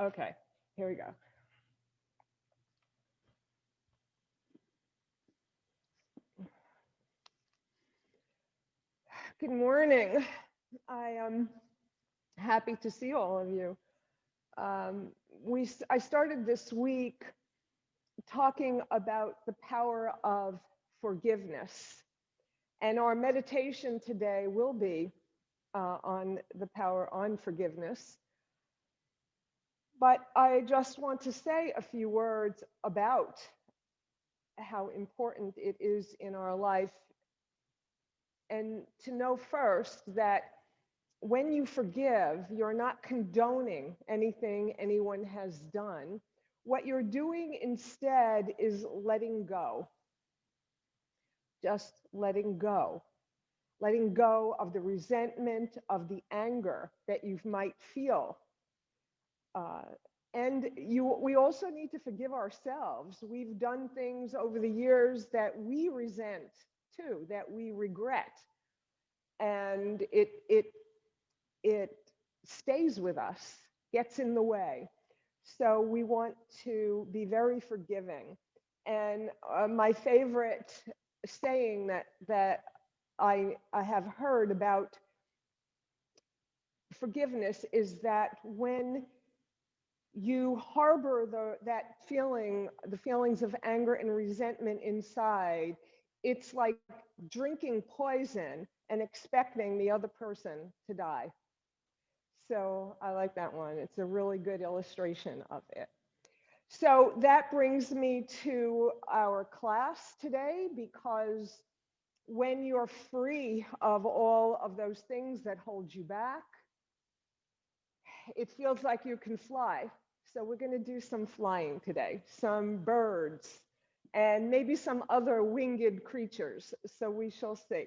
Okay, here we go. Good morning. I am happy to see all of you. Um, I started this week talking about the power of forgiveness, and our meditation today will be on the power on forgiveness. But I just want to say a few words about how important it is in our life, and to know first that when you forgive, you're not condoning anything anyone has done. What you're doing instead is letting go, just letting go of the resentment, of the anger that you might feel. Uh, we also need to forgive ourselves. We've done things over the years that we resent too, that we regret, and it stays with us, gets in the way. So we want to be very forgiving. And my favorite saying that I have heard about forgiveness is that when you harbor that feeling, the feelings of anger and resentment inside, it's like drinking poison and expecting the other person to die. So I like that one. It's a really good illustration of it. So that brings me to our class today, because when you're free of all of those things that hold you back, it feels like you can fly. So we're going to do some flying today, some birds, and maybe some other winged creatures. So we shall see.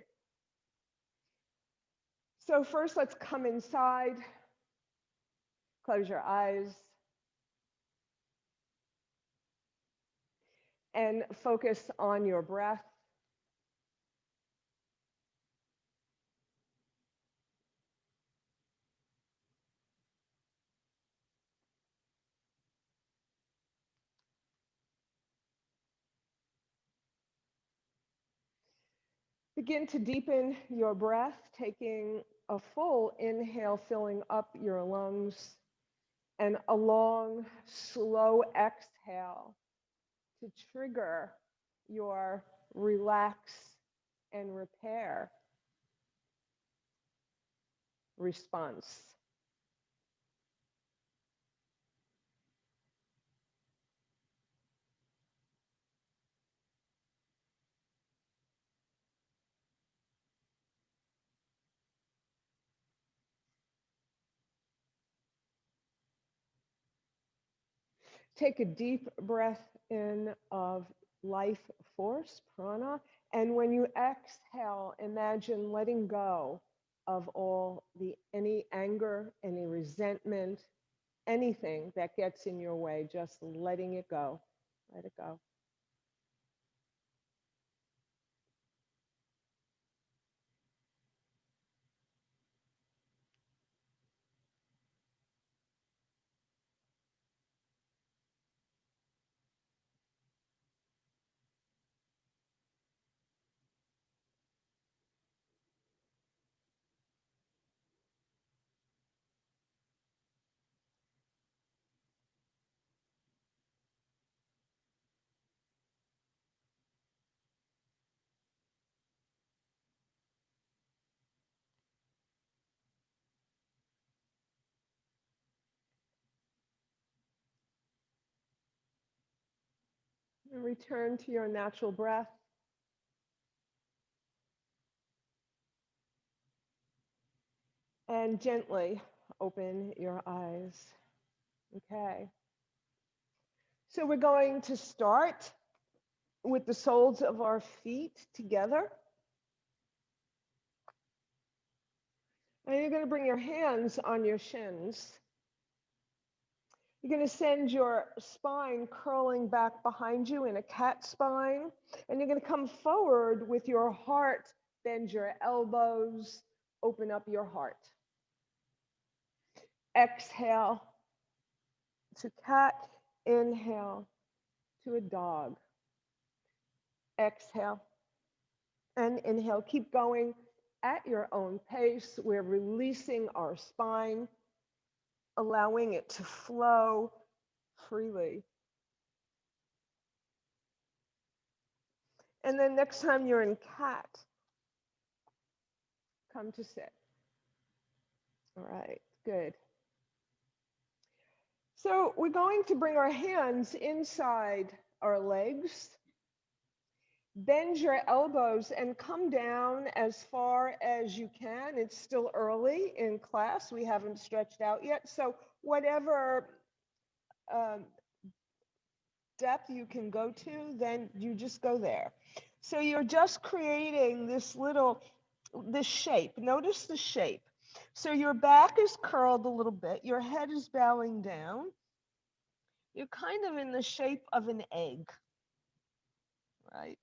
So first, let's come inside. Close your eyes and focus on your breath. Begin to deepen your breath, taking a full inhale, filling up your lungs, and a long, slow exhale to trigger your relax and repair response. Take a deep breath in of life force, prana, and when you exhale, imagine letting go of all the any anger, any resentment, anything that gets in your way, just letting it go. Let it go. And return to your natural breath. And gently open your eyes. Okay. So we're going to start with the soles of our feet together. And you're going to bring your hands on your shins. You're going to send your spine curling back behind you in a cat spine. And you're going to come forward with your heart. Bend your elbows. Open up your heart. Exhale. to cat. Inhale to a dog. Exhale and inhale. Keep going at your own pace. We're releasing our spine, allowing it to flow freely. And then next time you're in cat, come to sit. All right, good. So we're going to bring our hands inside our legs. Bend your elbows and come down as far as you can. It's still early in class. We haven't stretched out yet. So whatever depth you can go to, then you just go there. So you're just creating this shape. Notice the shape. So your back is curled a little bit. Your head is bowing down. You're kind of in the shape of an egg, right?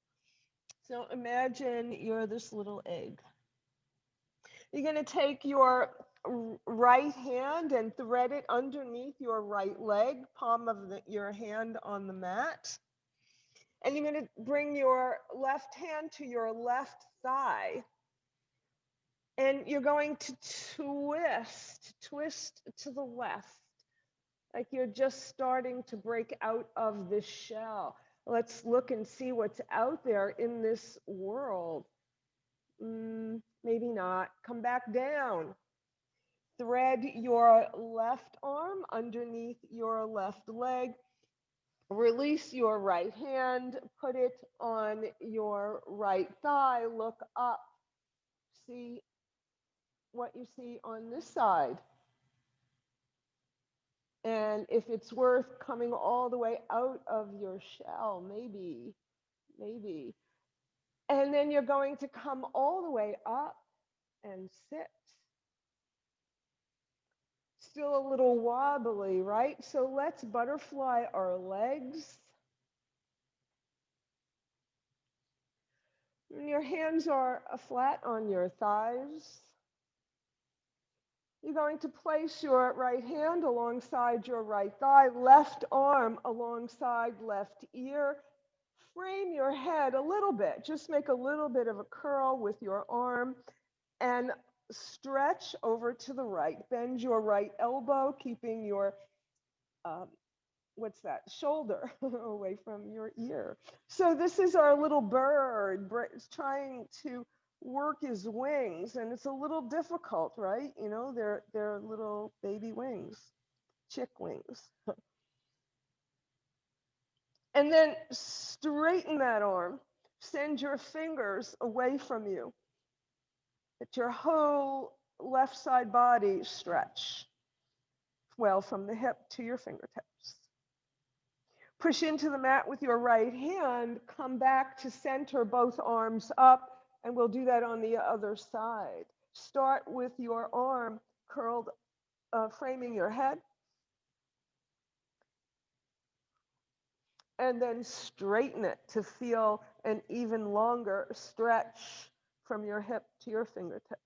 So imagine you're this little egg. You're going to take your right hand and thread it underneath your right leg, palm of your hand on the mat. And you're going to bring your left hand to your left thigh. And you're going to twist to the left, like you're just starting to break out of this shell. Let's look and see what's out there in this world. Maybe not. Come back down. Thread your left arm underneath your left leg. Release your right hand. Put it on your right thigh. Look up. See what you see on this side. And if it's worth coming all the way out of your shell, maybe. And then you're going to come all the way up and sit. Still a little wobbly, right? So let's butterfly our legs. And your hands are flat on your thighs. You're going to place your right hand alongside your right thigh, left arm alongside left ear. Frame your head a little bit. Just make a little bit of a curl with your arm and stretch over to the right. Bend your right elbow, keeping your shoulder away from your ear. So this is our little bird. It's trying to work his wings, and it's a little difficult, right? You know, they're little baby wings, chick wings. And then straighten that arm. Send your fingers away from you. Let your whole left side body stretch well from the hip to your fingertips. Push into the mat with your right hand. Come back to center, both arms up, and we'll do that on the other side. Start with your arm curled, framing your head. And then straighten it to feel an even longer stretch from your hip to your fingertips.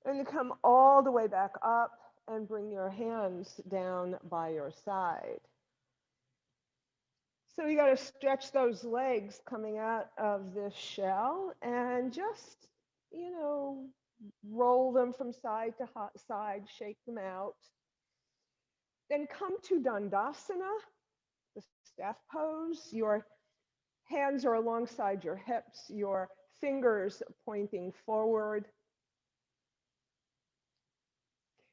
And you come all the way back up and bring your hands down by your side. So you got to stretch those legs coming out of this shell and just, you know, roll them from side to side, shake them out. Then come to Dandasana, the staff pose. Your hands are alongside your hips, your fingers pointing forward.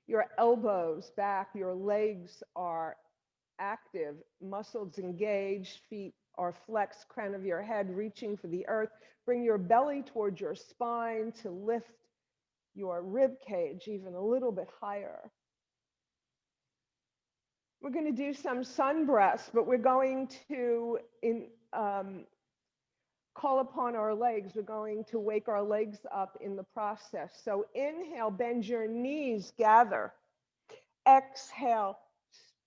Your elbows back, your legs are active, muscles engaged, feet are flexed, crown of your head reaching for the earth. Bring your belly towards your spine to lift your rib cage even a little bit higher. We're going to do some sun breaths, but we're going to call upon our legs. We're going to wake our legs up in the process. So inhale, bend your knees, gather. Exhale,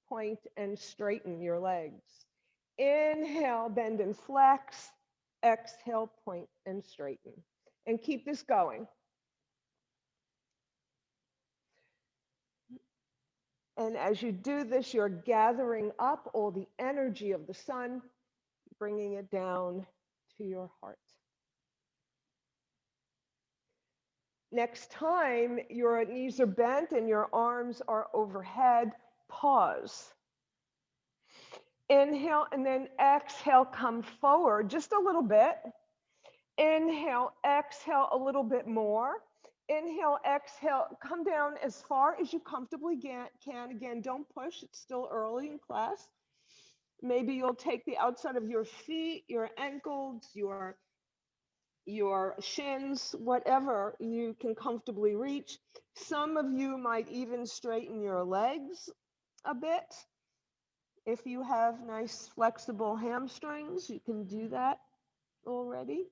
point and straighten your legs. Inhale, bend and flex. Exhale, point and straighten. and keep this going. And as you do this, you're gathering up all the energy of the sun, bringing it down to your heart. Next time your knees are bent and your arms are overhead, pause. Inhale and then exhale, come forward just a little bit. Inhale, exhale a little bit more. Inhale, exhale, come down as far as you comfortably can. Again, don't push, it's still early in class. Maybe you'll take the outside of your feet, your ankles, your shins, whatever you can comfortably reach. Some of you might even straighten your legs a bit. If you have nice flexible hamstrings, you can do that already.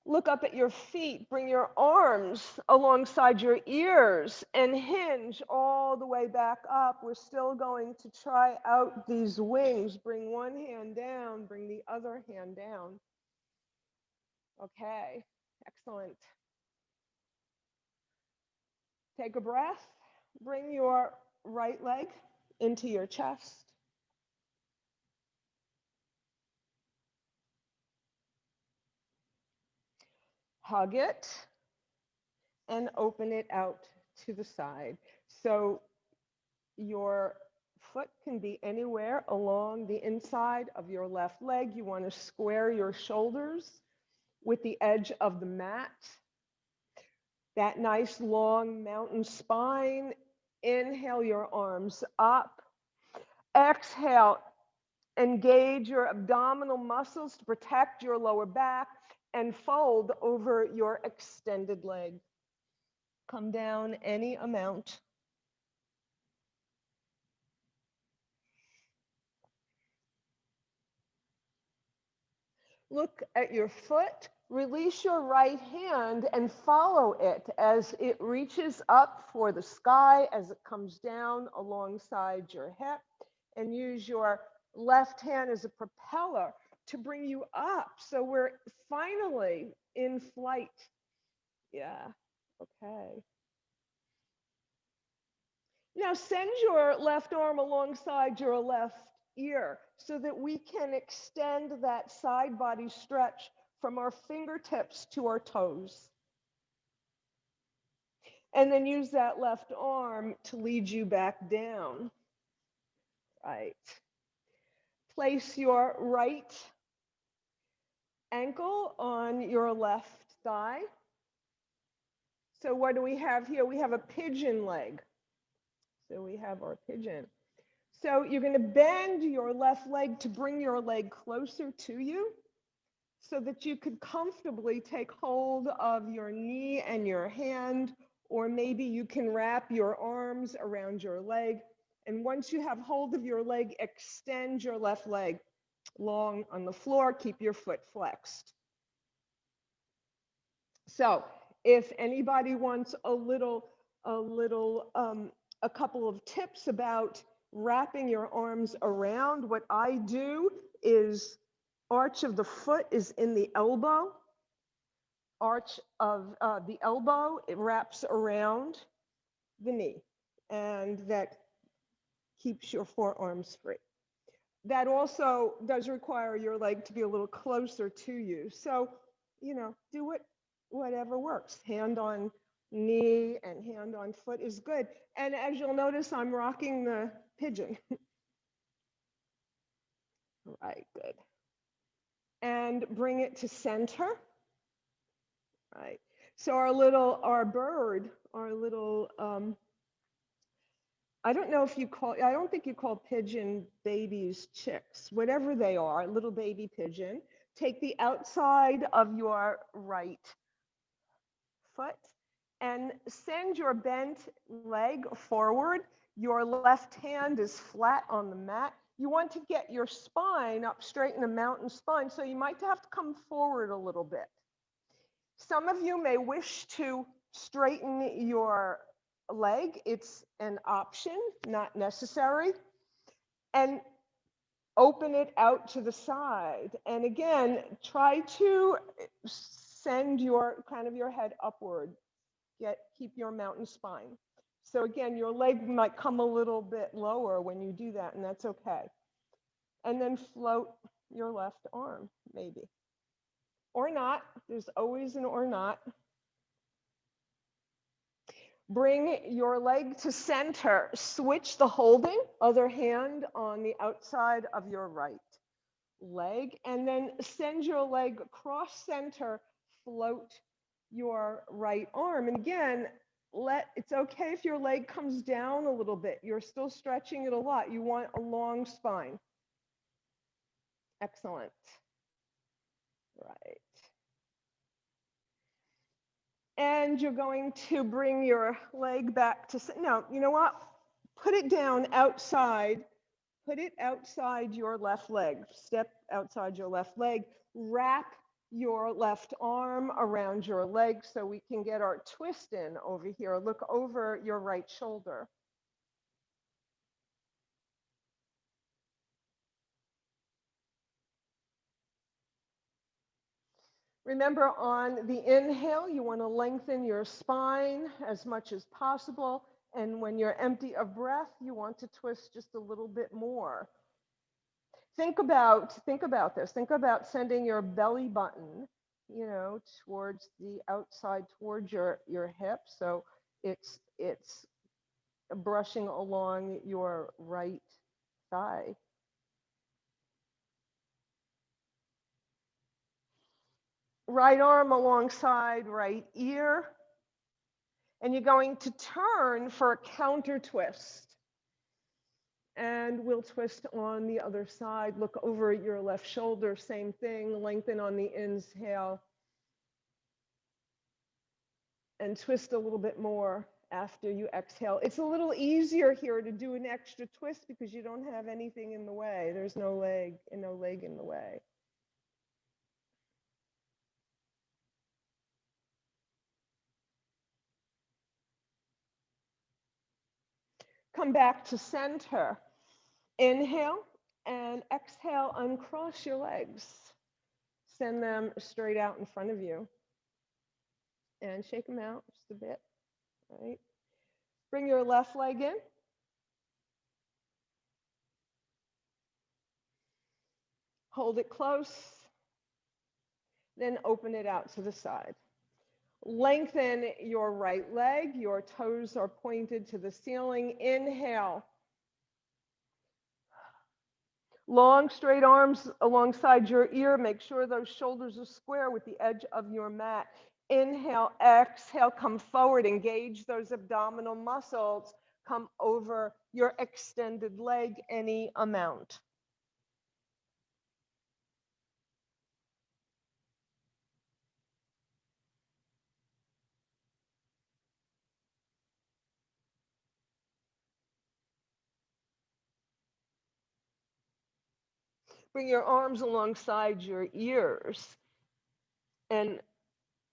Look up at your feet, bring your arms alongside your ears and hinge all the way back up. We're still going to try out these wings. Bring one hand down, bring the other hand down. Okay, excellent. Take a breath. Bring your right leg into your chest. Hug it and open it out to the side. So your foot can be anywhere along the inside of your left leg. You want to square your shoulders with the edge of the mat. That nice long mountain spine. Inhale your arms up. Exhale, engage your abdominal muscles to protect your lower back and fold over your extended leg. Come down any amount. Look at your foot, release your right hand and follow it as it reaches up for the sky, as it comes down alongside your hip, and use your left hand as a propeller to bring you up. So we're finally in flight. Yeah, okay. Now send your left arm alongside your left ear so that we can extend that side body stretch from our fingertips to our toes. And then use that left arm to lead you back down. Right. Place your right ankle on your left thigh. So what do we have here? We have a pigeon leg. So we have our pigeon. So you're going to bend your left leg to bring your leg closer to you so that you could comfortably take hold of your knee and your hand, or maybe you can wrap your arms around your leg. And once you have hold of your leg, extend your left leg long on the floor, keep your foot flexed. So if anybody wants a couple of tips about wrapping your arms around, what I do is arch of the foot is in the elbow. Arch of the elbow, it wraps around the knee, and that keeps your forearms free. That also does require your leg to be a little closer to you. So, you know, do it whatever works. Hand on knee and hand on foot is good. And as you'll notice, I'm rocking the pigeon. Right, good. And bring it to center. Right. So our bird, I don't know if you call, I don't think you call pigeon babies chicks, whatever they are, little baby pigeon. Take the outside of your right foot and send your bent leg forward. Your left hand is flat on the mat. You want to get your spine up straight in a mountain spine, so you might have to come forward a little bit. Some of you may wish to straighten your leg. It's an option, not necessary. And Open it out to the side. And again, try to send your kind of your head upward. Keep your mountain spine. So again, your leg might come a little bit lower when you do that, and that's okay. And then float your left arm, maybe. Or not. There's always an or not. Bring your leg to center. Switch the holding, other hand on the outside of your right leg, and then send your leg across center, float your right arm. And again, it's okay if your leg comes down a little bit. You're still stretching it a lot. You want a long spine. Excellent. Right. And you're going to bring your leg back to, no, you know what? Put it down outside. Put it outside your left leg. Step outside your left leg. Wrap your left arm around your leg so we can get our twist in over here. Look over your right shoulder. Remember, on the inhale, you want to lengthen your spine as much as possible. And when you're empty of breath, you want to twist just a little bit more. Think about this. Think about sending your belly button, you know, towards the outside, towards your hip. So it's brushing along your right thigh. Right arm alongside right ear. And you're going to turn for a counter twist. And we'll twist on the other side. Look over at your left shoulder, same thing. Lengthen on the inhale. And twist a little bit more after you exhale. It's a little easier here to do an extra twist because you don't have anything in the way. There's no leg in the way. Come back to center. Inhale and exhale, uncross your legs. Send them straight out in front of you. And shake them out just a bit, right? Bring your left leg in. Hold it close. Then open it out to the side. Lengthen your right leg. Your toes are pointed to the ceiling. Inhale. Long, straight arms alongside your ear. Make sure those shoulders are square with the edge of your mat. Inhale, exhale, come forward. Engage those abdominal muscles. Come over your extended leg any amount. Bring your arms alongside your ears and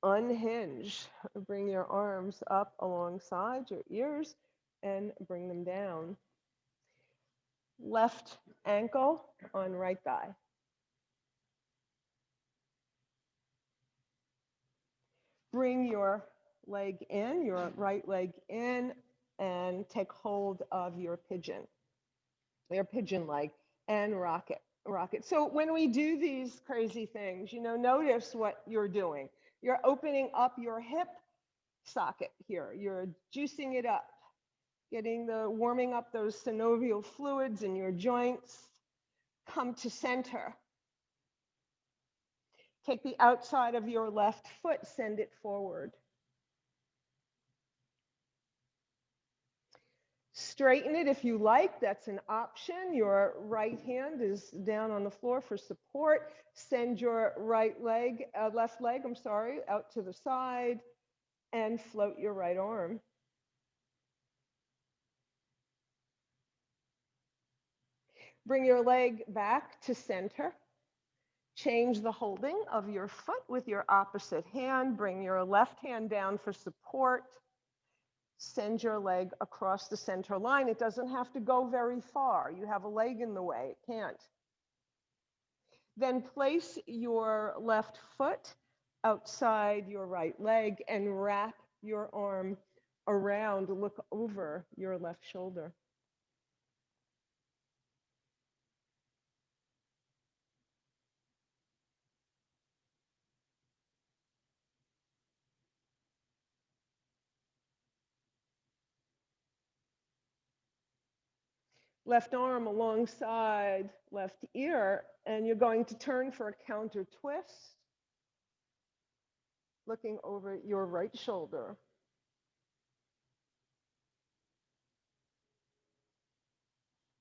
unhinge. Bring your arms up alongside your ears and bring them down. Left ankle on right thigh. Bring your leg in, your right leg in, and take hold of your pigeon leg, and rock it. So when we do these crazy things, you know, notice what you're doing. You're opening up your hip socket here. You're juicing it up, warming up those synovial fluids in your joints. Come to center. Take the outside of your left foot, send it forward. Straighten it if you like, that's an option. Your right hand is down on the floor for support. Send your left leg, out to the side and float your right arm. Bring your leg back to center. Change the holding of your foot with your opposite hand. Bring your left hand down for support. Send your leg across the center line. It doesn't have to go very far. You have a leg in the way. It can't. Then place your left foot outside your right leg and wrap your arm around, look over your left shoulder. Left arm alongside left ear, and you're going to turn for a counter twist, looking over your right shoulder.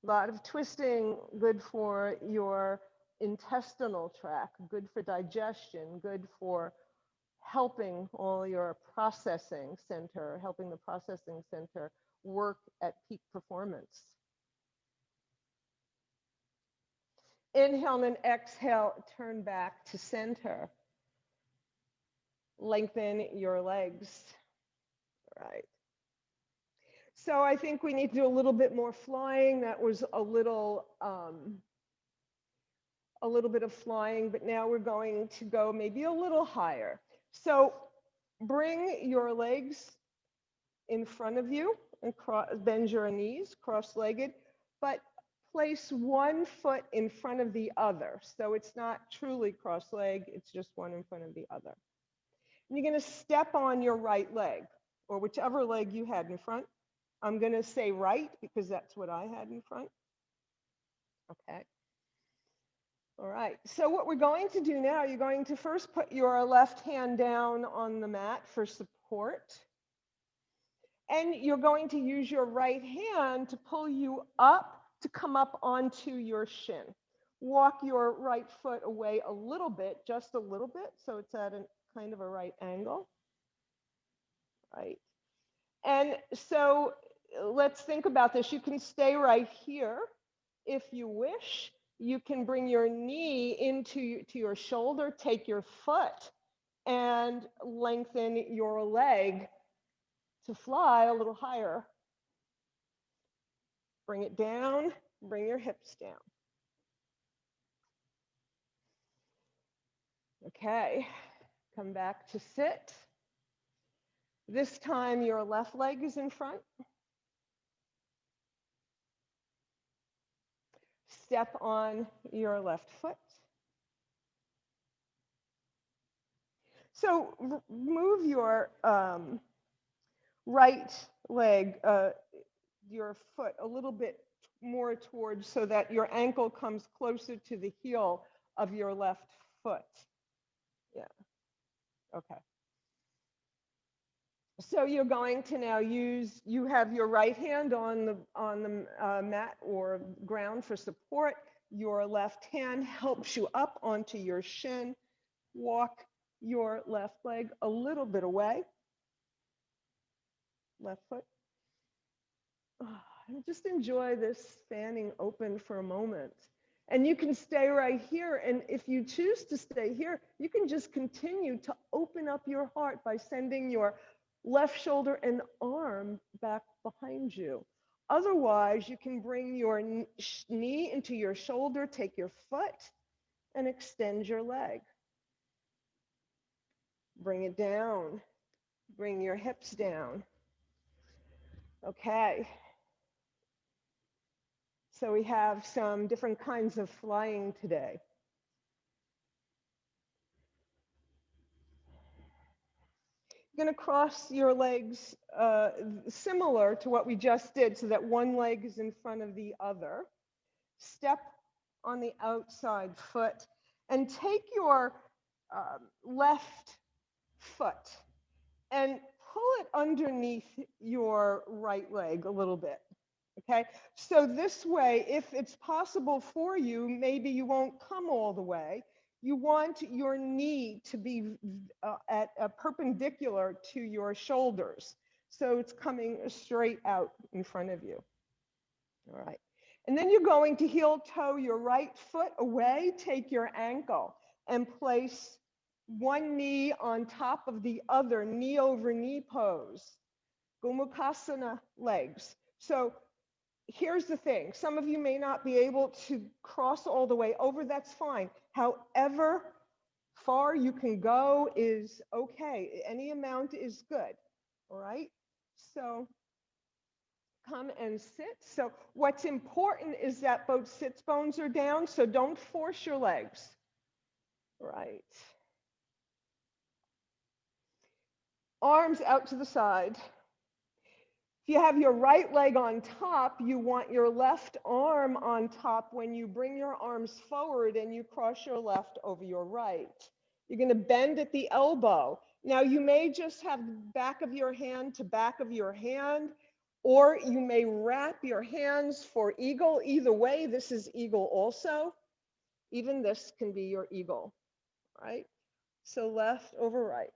A lot of twisting, good for your intestinal tract, good for digestion, good for helping all your processing center, helping the processing center work at peak performance. Inhale and exhale, turn back to center. Lengthen your legs. All right. So I think we need to do a little bit more flying. That was a little bit of flying, but now we're going to go maybe a little higher. So bring your legs in front of you and bend your knees, cross-legged, but place one foot in front of the other. So it's not truly cross-legged, it's just one in front of the other. And you're going to step on your right leg, or whichever leg you had in front. I'm going to say right because that's what I had in front. Okay. All right. So what we're going to do now, you're going to first put your left hand down on the mat for support. And you're going to use your right hand to pull you up to come up onto your shin. Walk your right foot away a little bit, just a little bit, so it's at a kind of a right angle. Right. And so let's think about this. You can stay right here if you wish. You can bring your knee into your shoulder, take your foot and lengthen your leg to fly a little higher. Bring it down, bring your hips down. Okay, come back to sit. This time your left leg is in front. Step on your left foot. So move your right leg, your foot a little bit more towards so that your ankle comes closer to the heel of your left foot. Yeah. Okay. So you're going to now you have your right hand on the mat or ground for support. Your left hand helps you up onto your shin. Walk your left leg a little bit away. Left foot. Just enjoy this fanning open for a moment. And you can stay right here. And if you choose to stay here, you can just continue to open up your heart by sending your left shoulder and arm back behind you. Otherwise, you can bring your knee into your shoulder, take your foot, and extend your leg. Bring it down. Bring your hips down. Okay. So we have some different kinds of flying today. You're going to cross your legs similar to what we just did, so that one leg is in front of the other. Step on the outside foot and take your left foot and pull it underneath your right leg a little bit. Okay, so this way, if it's possible for you, maybe you won't come all the way. You want your knee to be at a perpendicular to your shoulders. So it's coming straight out in front of you. All right. And then you're going to heel toe your right foot away, take your ankle and place one knee on top of the other, knee over knee pose. Gomukhasana legs. So here's the thing. Some of you may not be able to cross all the way over. That's fine. However far you can go is okay. Any amount is good. All right. So come and sit. So what's important is that both sits bones are down. So don't force your legs. Right. Arms out to the side. If you have your right leg on top, you want your left arm on top when you bring your arms forward and you cross your left over your right. You're going to bend at the elbow. Now, you may just have back of your hand to back of your hand, or you may wrap your hands for eagle. Either way, this is eagle also. Even this can be your eagle, right? So left over right.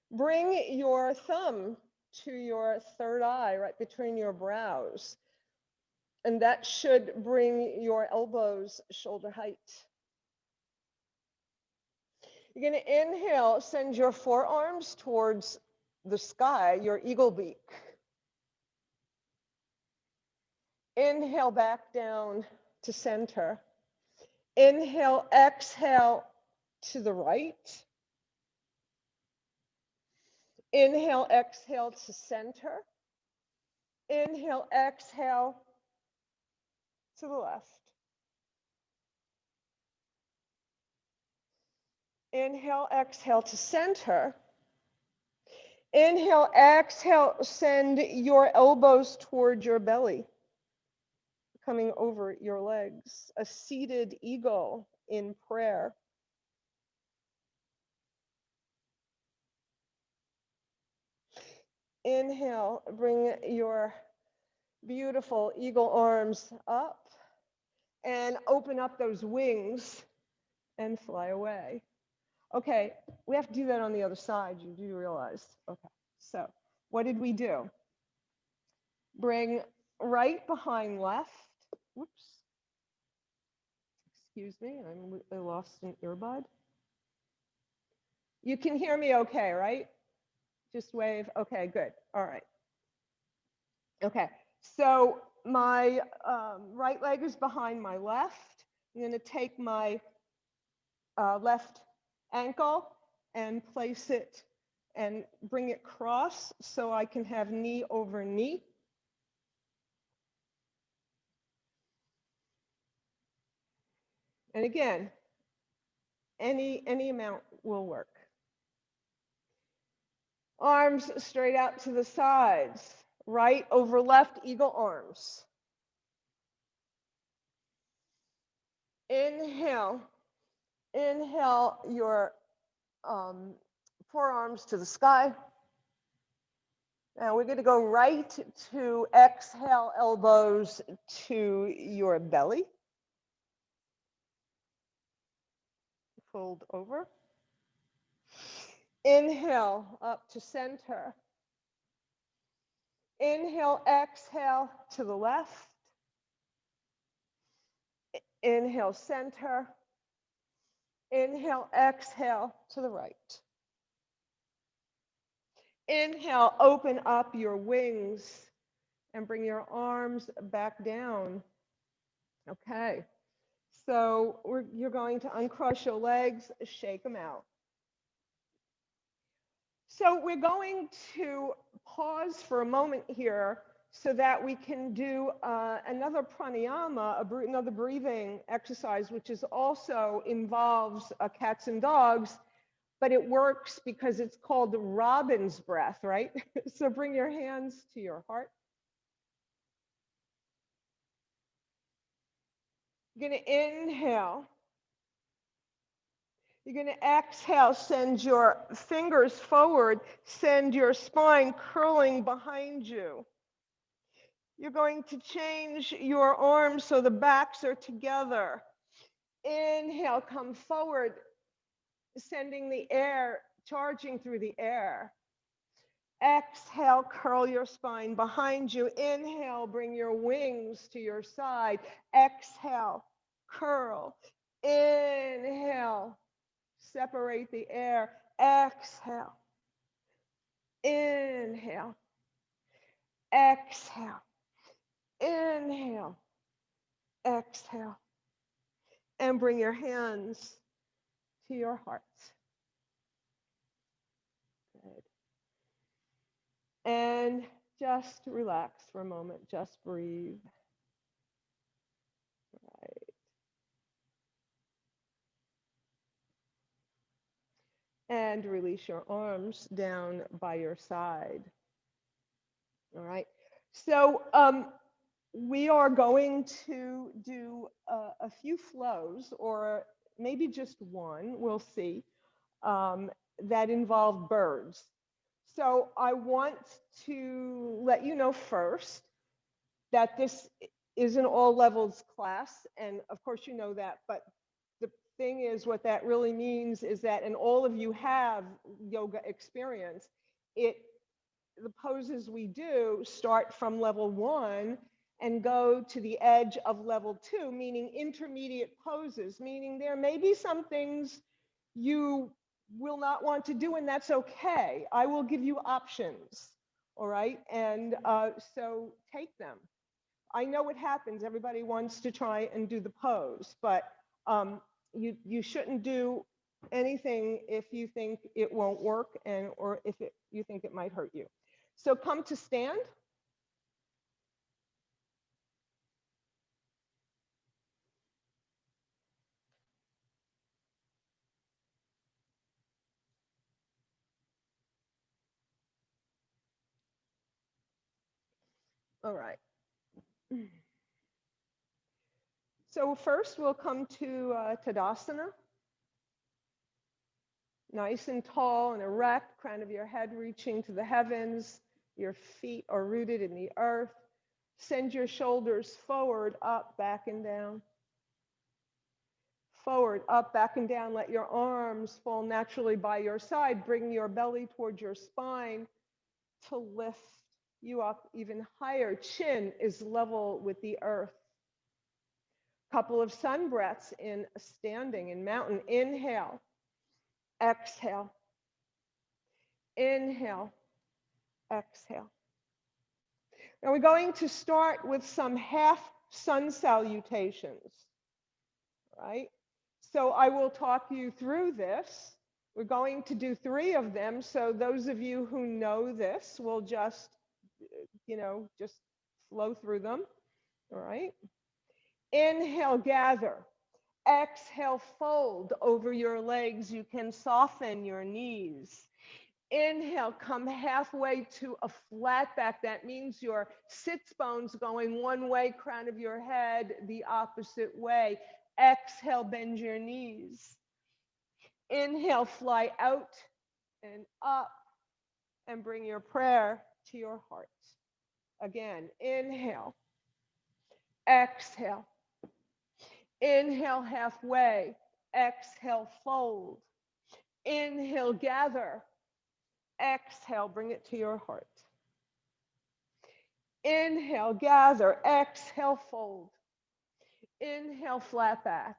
Bring your thumb to your third eye, right between your brows. And that should bring your elbows shoulder height. You're going to inhale, send your forearms towards the sky, your eagle beak. Inhale back down to center. Inhale, exhale to the right. Inhale, exhale to center. Inhale, exhale to the left. Inhale, exhale to center. Inhale, exhale, send your elbows toward your belly, coming over your legs. A seated eagle in prayer. Inhale, bring your beautiful eagle arms up and open up those wings and fly away. Okay, we have to do that on the other side, you do realize. Okay, so what did we do? Bring right behind left. Whoops. Excuse me, I lost an earbud. You can hear me okay, right? Just wave. Okay, good. All right. Okay, so my right leg is behind my left. I'm going to take my left ankle and place it and bring it cross so I can have knee over knee. And again, any amount will work. Arms straight out to the sides, right over left, eagle arms. Inhale, inhale your forearms to the sky. Now we're going to go right to exhale, elbows to your belly. Fold over. Inhale up to center. Inhale, exhale to the left. Inhale, center. Inhale, exhale to the right. Inhale, open up your wings and bring your arms back down. Okay, so you're going to uncross your legs, shake them out. So we're going to pause for a moment here so that we can do another pranayama, another breathing exercise, which is also involves cats and dogs, but it works because it's called Robin's breath, right? So bring your hands to your heart. You're going to inhale. You're going to exhale, send your fingers forward, send your spine curling behind you. You're going to change your arms so the backs are together. Inhale, come forward, sending the air, charging through the air. Exhale, curl your spine behind you. Inhale, bring your wings to your side. Exhale, curl. Inhale, separate the air. Exhale. Inhale. Exhale. Inhale. Exhale. And bring your hands to your hearts. Good. And just relax for a moment. Just breathe. Right. And release your arms down by your side. All right. So we are going to do a few flows, or maybe just one, we'll see, that involve birds. So I want to let you know first that this is an all levels class, and of course you know that, but the thing is, what that really means is that, and all of you have yoga experience, the poses we do start from level 1 and go to the edge of level 2, meaning intermediate poses, meaning there may be some things you will not want to do, and that's okay. I will give you options, all right? And so take them. I know what happens. Everybody wants to try and do the pose, but you shouldn't do anything if you think it won't work, or if you think it might hurt you. So come to stand. All right. So first we'll come to Tadasana. Nice and tall and erect, crown of your head reaching to the heavens. Your feet are rooted in the earth. Send your shoulders forward, up, back, and down. Forward, up, back, and down. Let your arms fall naturally by your side. Bring your belly towards your spine to lift you up even higher. Chin is level with the earth. Couple of sun breaths in standing in mountain. Inhale, exhale, inhale, exhale. Now we're going to start with some half sun salutations, right? So I will talk you through this. We're going to do 3 of them. So those of you who know this will just, just flow through them, all right? Inhale, gather. Exhale, fold over your legs. You can soften your knees. Inhale, come halfway to a flat back. That means your sits bones going one way, crown of your head the opposite way. Exhale, bend your knees. Inhale, fly out and up, and bring your prayer to your heart. Again, inhale, exhale. Inhale, halfway. Exhale, fold. Inhale, gather. Exhale, bring it to your heart. Inhale, gather. Exhale, fold. Inhale, flat back.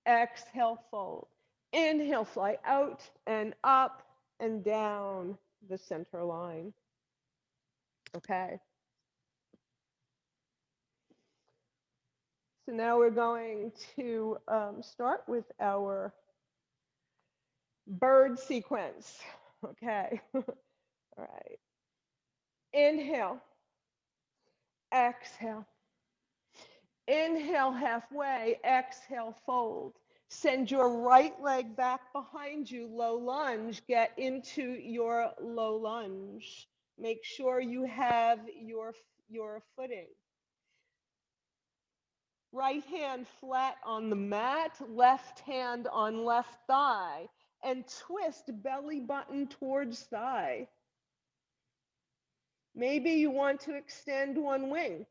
Exhale, fold. Inhale, fly out and up and down the center line. Okay. So now we're going to start with our bird sequence. Okay. All right. Inhale. Exhale. Inhale, halfway. Exhale, fold. Send your right leg back behind you, low lunge. Get into your low lunge. Make sure you have your footing. Right hand flat on the mat, left hand on left thigh, and twist belly button towards thigh. Maybe you want to extend one wing.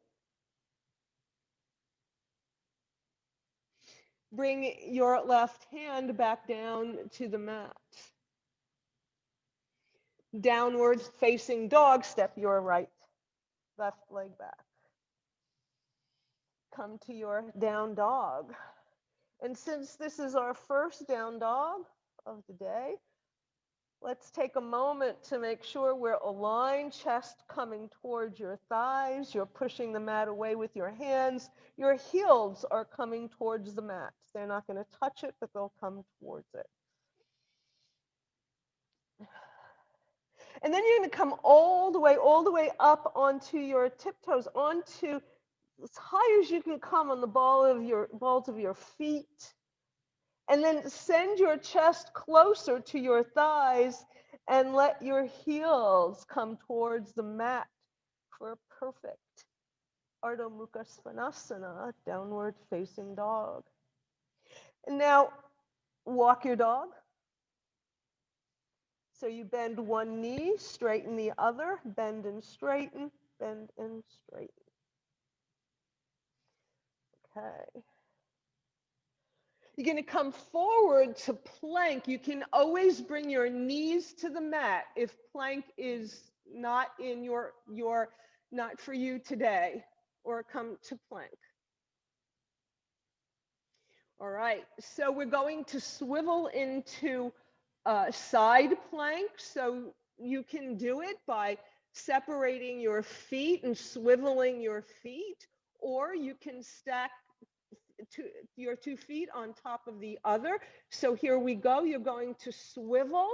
Bring your left hand back down to the mat. Downward facing dog, step your left leg back. Come to your down dog. And since this is our first down dog of the day, Let's take a moment to make sure we're aligned, chest coming towards your thighs. You're pushing the mat away with your hands. Your heels are coming towards the mat. They're not going to touch it, but they'll come towards it. And then you're going to come all the way up onto your tiptoes, onto as high as you can come on the balls of your feet. And then send your chest closer to your thighs and let your heels come towards the mat for a perfect Ardha Mukha Svanasana, downward facing dog. And now walk your dog. So you bend one knee, straighten the other, bend and straighten, bend and straighten. Okay. You're going to come forward to plank. You can always bring your knees to the mat if plank is not in your not for you today, or come to plank. All right, so we're going to swivel into side plank. So you can do it by separating your feet and swiveling your feet, or you can stack your 2 feet on top of the other. So here we go. You're going to swivel.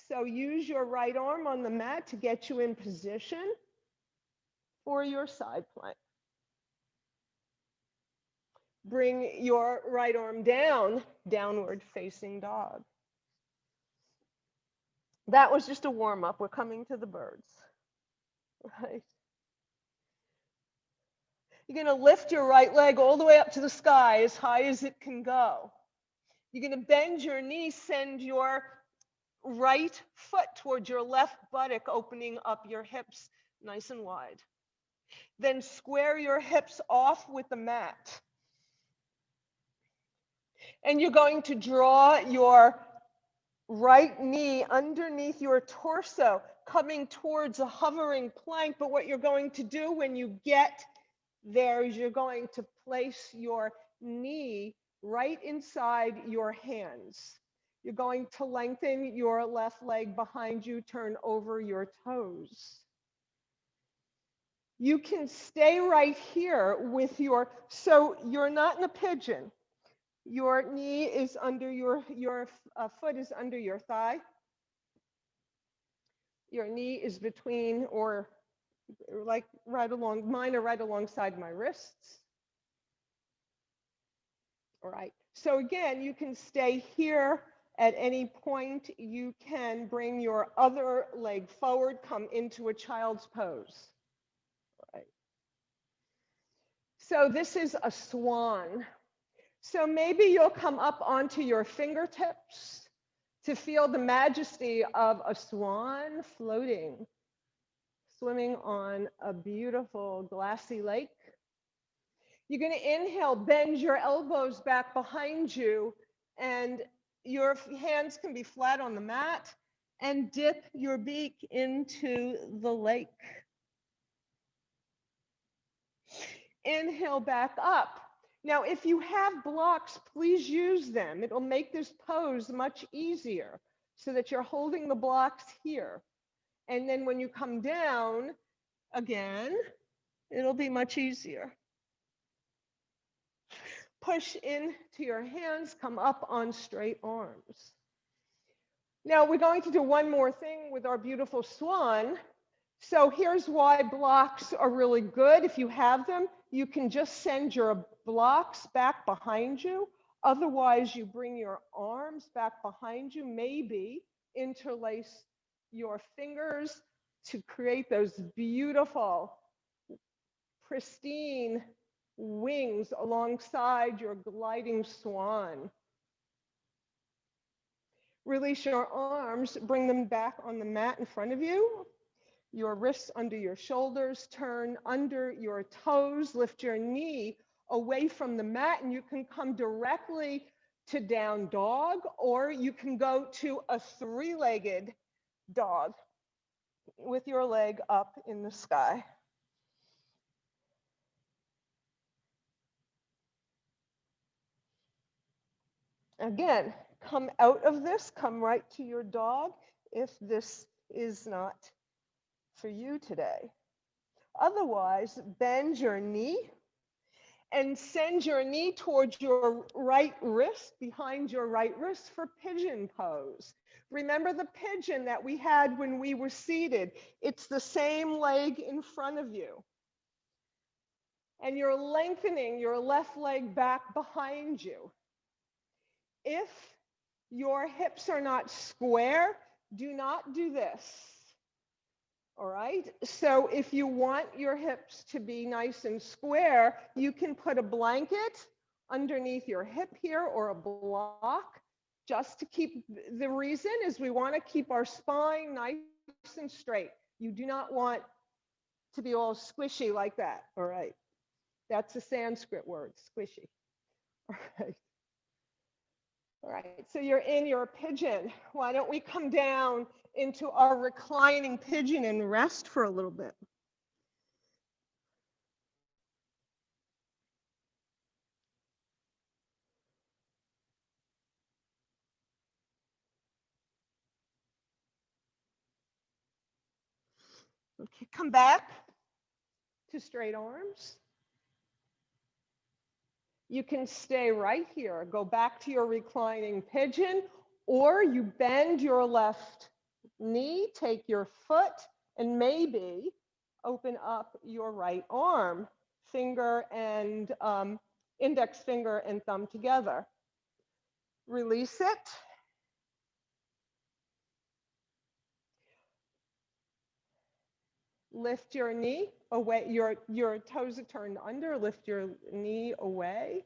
So use your right arm on the mat to get you in position for your side plank. Bring your right arm down, downward facing dog. That was just a warm up. We're coming to the birds. Right. You're going to lift your right leg all the way up to the sky, as high as it can go. You're going to bend your knee, send your right foot towards your left buttock, opening up your hips nice and wide. Then square your hips off with the mat. And you're going to draw your right knee underneath your torso, coming towards a hovering plank. But what you're going to do when you get there is you're going to place your knee right inside your hands. You're going to lengthen your left leg behind you, turn over your toes. You can stay right here with so you're not in a pigeon. Your knee is under your foot is under your thigh. Your knee is between, or like right along, mine are right alongside my wrists. All right, so again, you can stay here at any point. You can bring your other leg forward, come into a child's pose. All right. So this is a swan. So maybe you'll come up onto your fingertips to feel the majesty of a swan floating, swimming on a beautiful glassy lake. You're going to inhale, bend your elbows back behind you, and your hands can be flat on the mat, and dip your beak into the lake. Inhale back up. Now, if you have blocks, please use them. It'll make this pose much easier so that you're holding the blocks here. And then when you come down again, it'll be much easier. Push into your hands, come up on straight arms. Now we're going to do one more thing with our beautiful swan. So here's why blocks are really good. If you have them, you can just send your blocks back behind you. Otherwise, you bring your arms back behind you, maybe interlace your fingers to create those beautiful, pristine wings alongside your gliding swan. Release your arms, bring them back on the mat in front of you. Your wrists under your shoulders, turn under your toes, lift your knee away from the mat, and you can come directly to down dog, or you can go to a three-legged dog with your leg up in the sky. Again, come out of this, come right to your dog if this is not for you today. Otherwise, bend your knee and send your knee towards your right wrist, behind your right wrist for pigeon pose. Remember the pigeon that we had when we were seated. It's the same leg in front of you. And you're lengthening your left leg back behind you. If your hips are not square, do not do this. All right, so if you want your hips to be nice and square, you can put a blanket underneath your hip here or a block just to keep, the reason is we want to keep our spine nice and straight. You do not want to be all squishy like that. All right, that's a Sanskrit word, squishy. All right. All right, so you're in your pigeon. Why don't we come down into our reclining pigeon and rest for a little bit? Okay, come back to straight arms. You can stay right here. Go back to your reclining pigeon, or you bend your left knee, take your foot, and maybe open up your right arm, finger and index finger and thumb together. Release it. Lift your knee away. Your toes are turned under. Lift your knee away.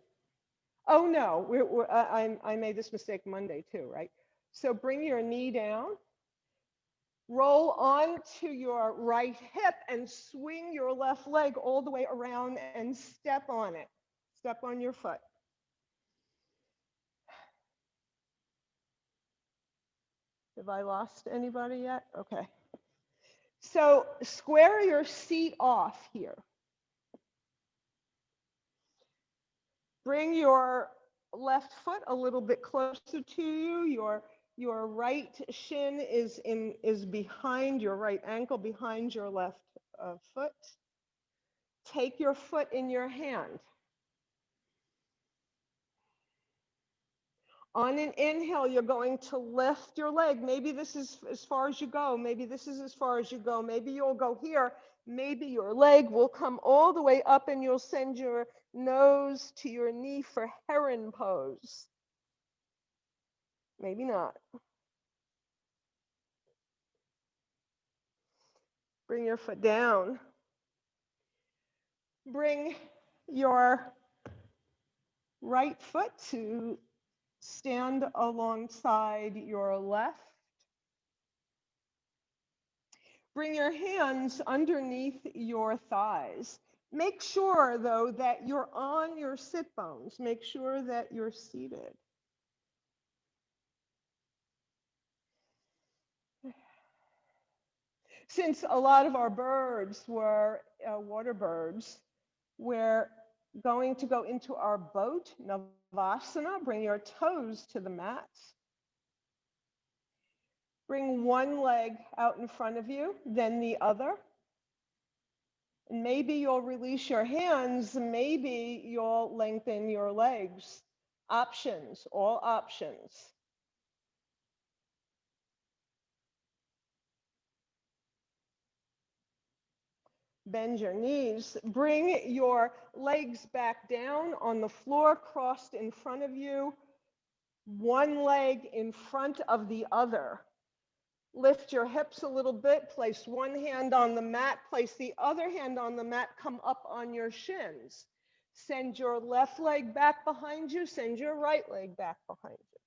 Oh no, I made this mistake Monday too, right? So bring your knee down. Roll onto your right hip and swing your left leg all the way around and step on it. Step on your foot. Have I lost anybody yet? Okay. So square your seat off here. Bring your left foot a little bit closer to you. Your right shin is behind your right ankle, behind your left foot. Take your foot in your hand. On an inhale, you're going to lift your leg. Maybe this is as far as you go. Maybe this is as far as you go. Maybe you'll go here. Maybe your leg will come all the way up and you'll send your nose to your knee for heron pose. Maybe not. Bring your foot down. Bring your right foot to stand alongside your left. Bring your hands underneath your thighs. Make sure, though, that you're on your sit bones. Make sure that you're seated. Since a lot of our birds were water birds, we're going to go into our boat, Navasana. Bring your toes to the mat. Bring one leg out in front of you, then the other. And maybe you'll release your hands, maybe you'll lengthen your legs. Options, all options. Bend your knees. Bring your legs back down on the floor, crossed in front of you. One leg in front of the other. Lift your hips a little bit. Place one hand on the mat. Place the other hand on the mat. Come up on your shins. Send your left leg back behind you. Send your right leg back behind you.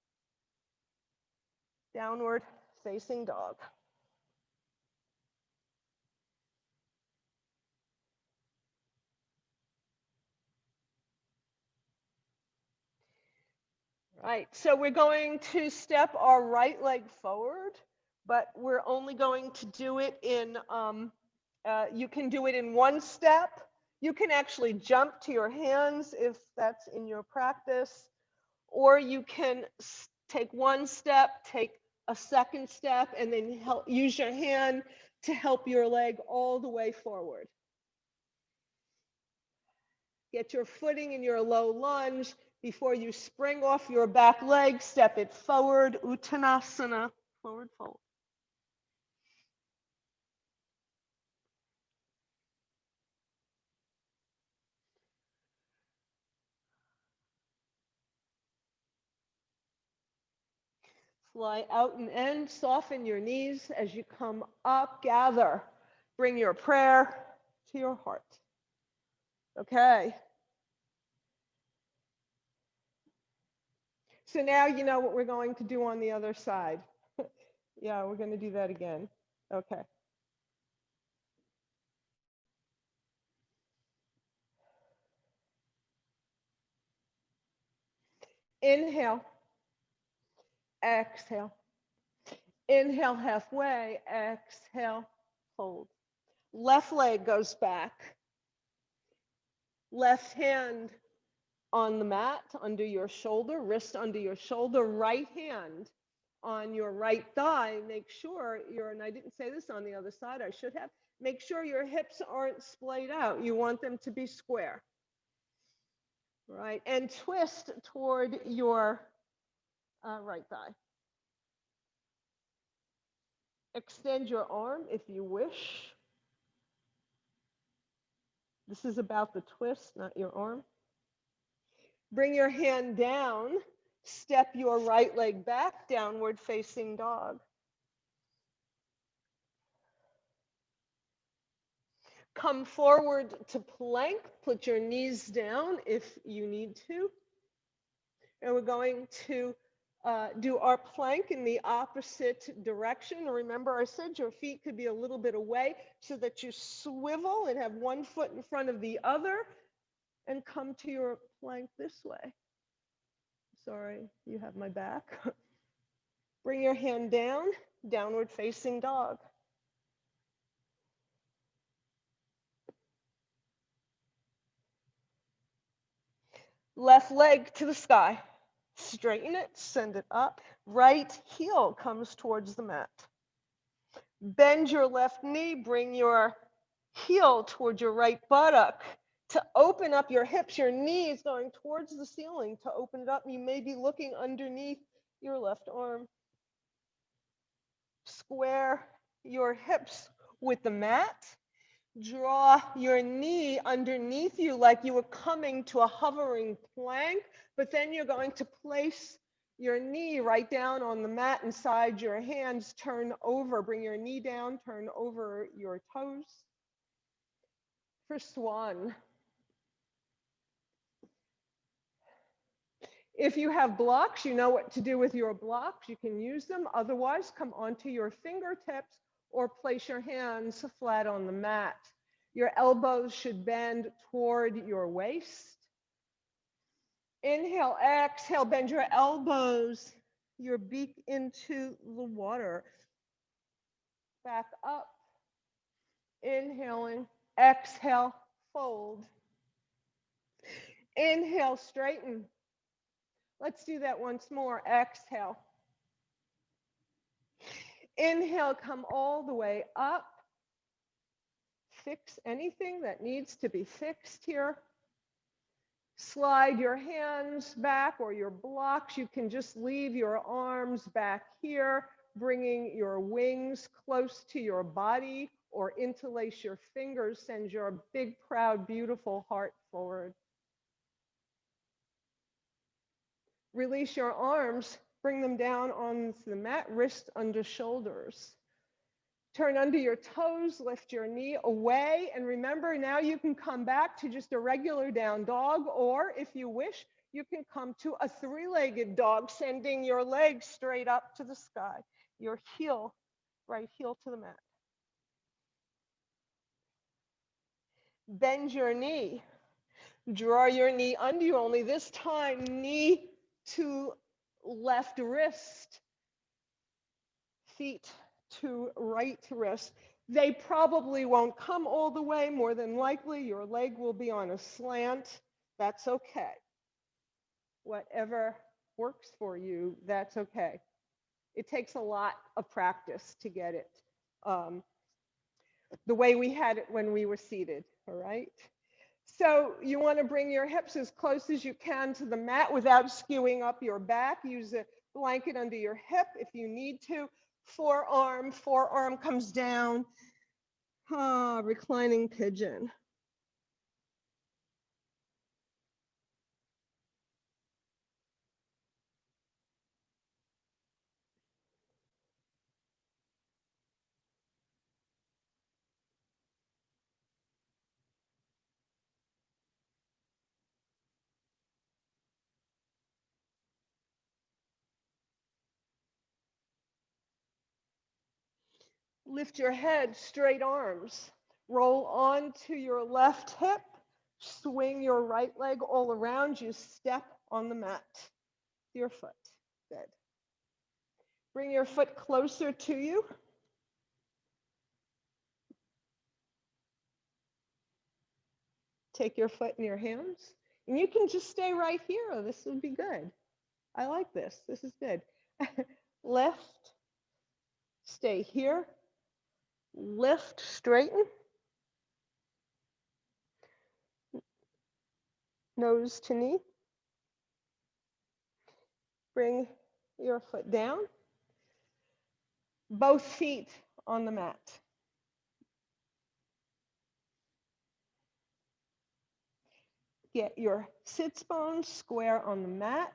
Downward facing dog. Right, so we're going to step our right leg forward, but we're only going to do it in, you can do it in one step. You can actually jump to your hands if that's in your practice, or you can Take one step, take a second step, and then use your hand to help your leg all the way forward. Get your footing in your low lunge. Before you spring off your back leg, step it forward, Uttanasana, forward fold. Fly out and end, soften your knees as you come up, gather. Bring your prayer to your heart. Okay. So now you know what we're going to do on the other side. Yeah, we're going to do that again. Okay. Inhale. Exhale. Inhale halfway. Exhale. Hold. Left leg goes back. Left hand on the mat under your shoulder, wrist under your shoulder, right hand on your right thigh. Make sure and I didn't say this on the other side, I should have, make sure your hips aren't splayed out. You want them to be square. Right, and twist toward your right thigh. Extend your arm if you wish. This is about the twist, not your arm. Bring your hand down. Step your right leg back, downward facing dog. Come forward to plank. Put your knees down if you need to. And we're going to do our plank in the opposite direction. Remember, I said your feet could be a little bit away so that you swivel and have one foot in front of the other and come to your plank this way. Sorry, you have my back. Bring your hand down, downward facing dog. Left leg to the sky. Straighten it, send it up. Right heel comes towards the mat. Bend your left knee, bring your heel towards your right buttock. To open up your hips, your knees going towards the ceiling. To open it up, you may be looking underneath your left arm. Square your hips with the mat. Draw your knee underneath you like you were coming to a hovering plank, but then you're going to place your knee right down on the mat inside your hands. Turn over, bring your knee down, turn over your toes. For swan. If you have blocks, you know what to do with your blocks. You can use them. Otherwise, come onto your fingertips or place your hands flat on the mat. Your elbows should bend toward your waist. Inhale, exhale, bend your elbows, your beak into the water. Back up. Inhaling, exhale, fold. Inhale, straighten. Let's do that once more. Exhale. Inhale, come all the way up. Fix anything that needs to be fixed here. Slide your hands back or your blocks. You can just leave your arms back here, bringing your wings close to your body or interlace your fingers. Send your big, proud, beautiful heart forward. Release your arms. Bring them down onto the mat, wrist under shoulders. Turn under your toes, lift your knee away, and remember now you can come back to just a regular down dog, or if you wish, you can come to a three-legged dog, sending your legs straight up to the sky, your heel, right heel to the mat. Bend your knee. Draw your knee under you, only this time knee to left wrist, feet to right wrist. They probably won't come all the way. More than likely, your leg will be on a slant. That's okay. Whatever works for you, that's okay. It takes a lot of practice to get it the way we had it when we were seated, all right? So you want to bring your hips as close as you can to the mat without skewing up your back. Use a blanket under your hip if you need to. Forearm comes down. Reclining pigeon. Lift your head, straight arms. Roll onto your left hip. Swing your right leg all around you. Step on the mat. Your foot. Good. Bring your foot closer to you. Take your foot in your hands. And you can just stay right here. This would be good. I like this. This is good. Lift. Stay here. Lift, straighten. Nose to knee. Bring your foot down. Both feet on the mat. Get your sits bones square on the mat.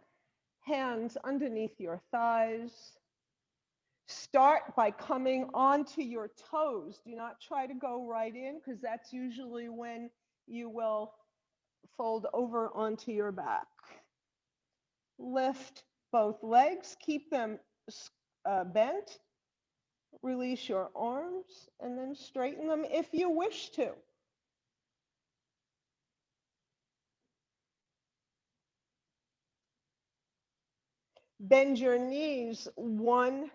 Hands underneath your thighs. Start by coming onto your toes. Do not try to go right in because that's usually when you will fold over onto your back. Lift both legs, keep them bent. Release your arms and then straighten them if you wish to. Bend your knees one.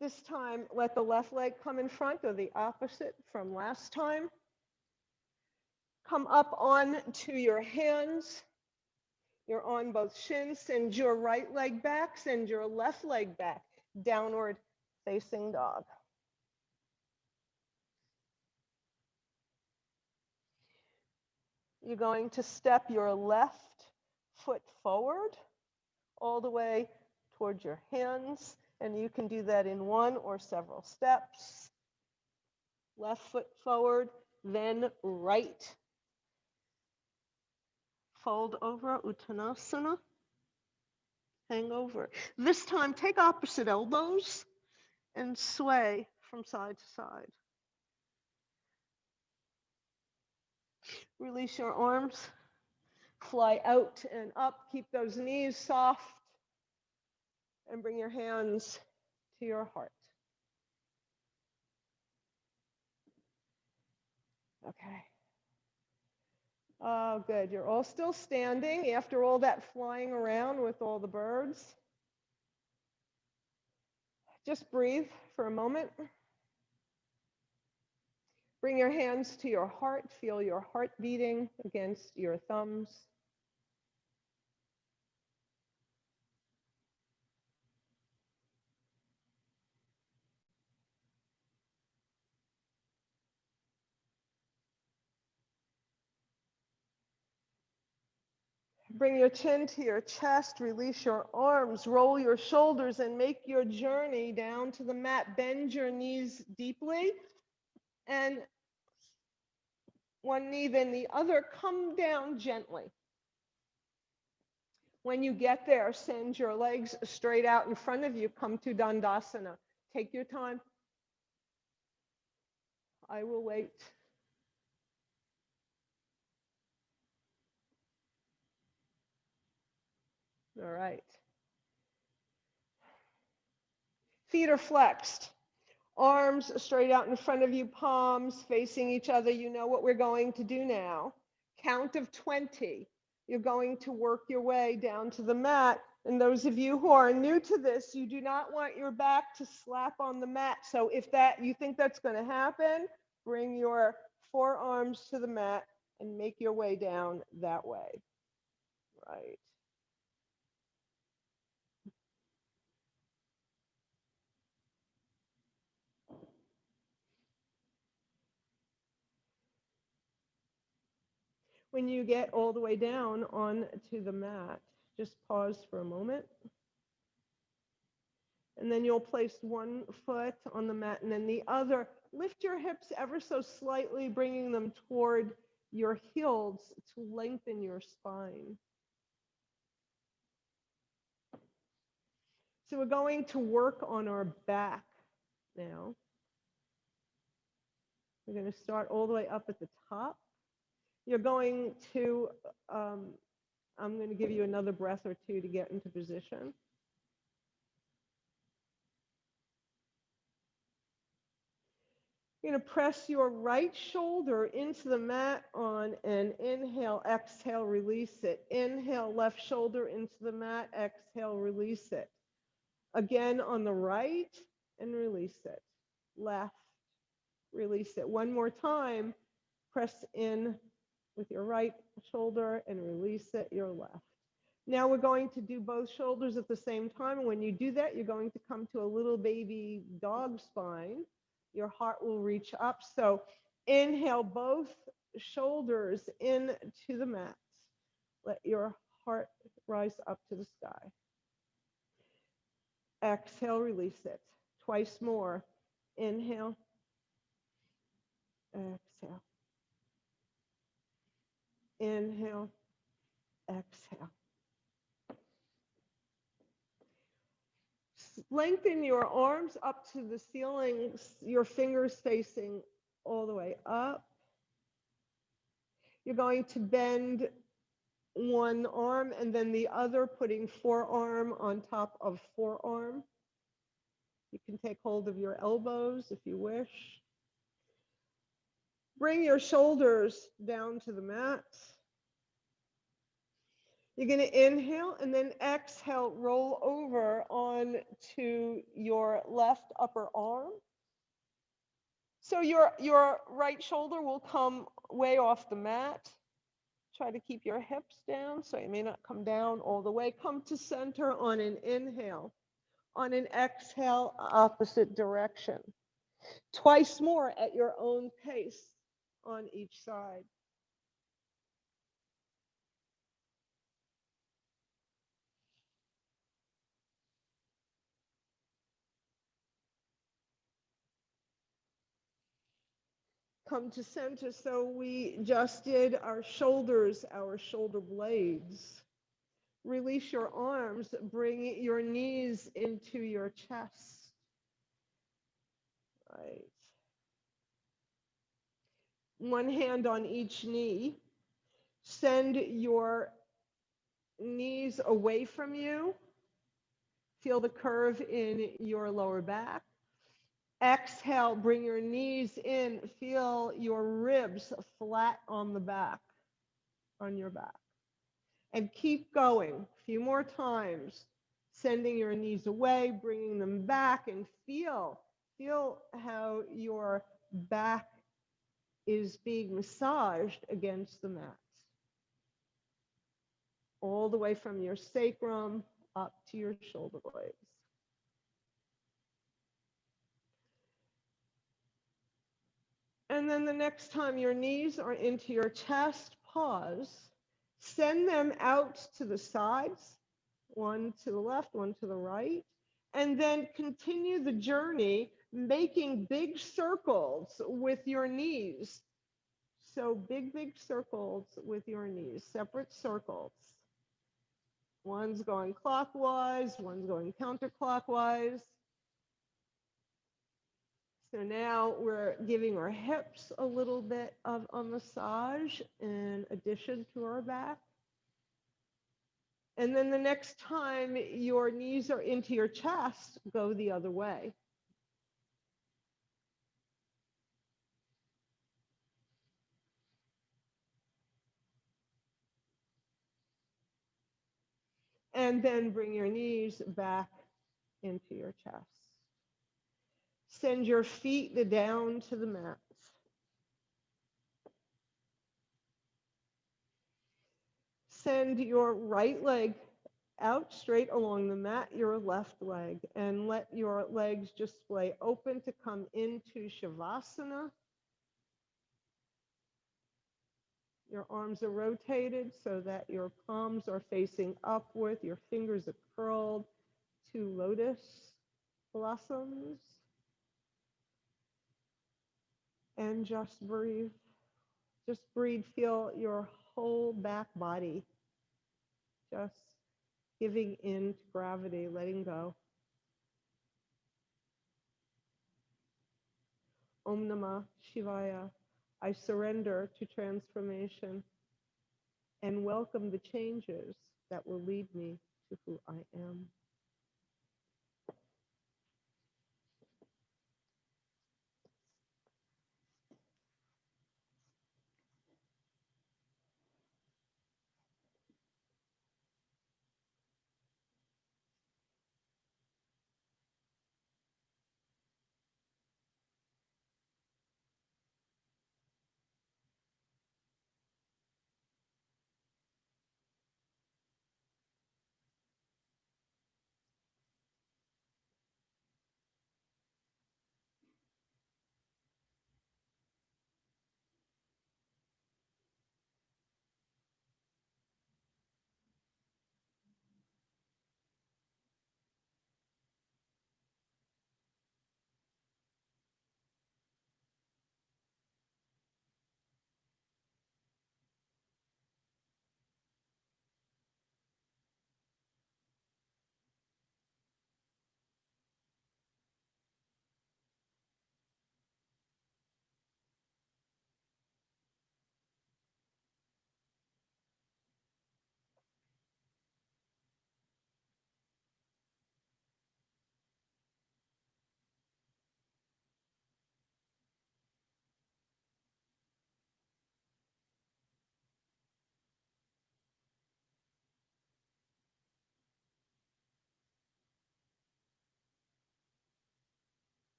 This time, let the left leg come in front or the opposite from last time. Come up on to your hands. You're on both shins. Send your right leg back. Send your left leg back. Downward facing dog. You're going to step your left foot forward all the way towards your hands. And you can do that in one or several steps. Left foot forward, then right. Fold over, Uttanasana. Hang over. This time, take opposite elbows and sway from side to side. Release your arms. Fly out and up. Keep those knees soft. And bring your hands to your heart. Okay. Oh, good. You're all still standing after all that flying around with all the birds. Just breathe for a moment. Bring your hands to your heart. Feel your heart beating against your thumbs. Bring your chin to your chest, release your arms, roll your shoulders, and make your journey down to the mat. Bend your knees deeply, and one knee, then the other. Come down gently. When you get there, send your legs straight out in front of you. Come to Dandasana. Take your time. I will wait. All right. Feet are flexed. Arms straight out in front of you, palms facing each other. You know what we're going to do now. Count of 20. You're going to work your way down to the mat. And those of you who are new to this, you do not want your back to slap on the mat. So if that you think that's going to happen, bring your forearms to the mat and make your way down that way. Right. When you get all the way down onto the mat, just pause for a moment. And then you'll place one foot on the mat and then the other. Lift your hips ever so slightly, bringing them toward your heels to lengthen your spine. So we're going to work on our back now. We're going to start all the way up at the top. You're going to, I'm going to give you another breath or two to get into position. You're going to press your right shoulder into the mat on an inhale, exhale, release it. Inhale, left shoulder into the mat, exhale, release it. Again on the right and release it. Left, release it. One more time, press in with your right shoulder and release it, your left. Now we're going to do both shoulders at the same time. And when you do that, you're going to come to a little baby dog spine. Your heart will reach up. So inhale both shoulders into the mat. Let your heart rise up to the sky. Exhale, release it. Twice more. Inhale. Exhale. Inhale. Exhale. Lengthen your arms up to the ceiling, your fingers facing all the way up. You're going to bend one arm and then the other, putting forearm on top of forearm. You can take hold of your elbows if you wish. Bring your shoulders down to the mat. You're going to inhale and then exhale, roll over onto your left upper arm. So your right shoulder will come way off the mat. Try to keep your hips down so you may not come down all the way. Come to center on an inhale. On an exhale, opposite direction. Twice more at your own pace on each side. Come to center. So we just did our shoulders, our shoulder blades. Release your arms. Bring your knees into your chest. Right. One hand on each knee. Send your knees away from you. Feel the curve in your lower back. Exhale, bring your knees in. Feel your ribs flat on the back, on your back. And keep going. A few more times. Sending your knees away, bringing them back, and feel how your back is being massaged against the mat. All the way from your sacrum up to your shoulder blades. And then the next time your knees are into your chest, pause. Send them out to the sides, one to the left, one to the right, and then continue the journey making big circles with your knees. So big circles with your knees, separate circles. One's going clockwise, one's going counterclockwise. So now we're giving our hips a little bit of a massage in addition to our back. And then the next time your knees are into your chest, go the other way. And then bring your knees back into your chest. Send your feet down to the mat. Send your right leg out straight along the mat, your left leg, and let your legs just splay open to come into Shavasana. Your arms are rotated so that your palms are facing upward, your fingers are curled to lotus blossoms. And just breathe. Just breathe. Feel your whole back body just giving in to gravity, letting go. Om Namah Shivaya. I surrender to transformation and welcome the changes that will lead me to who I am.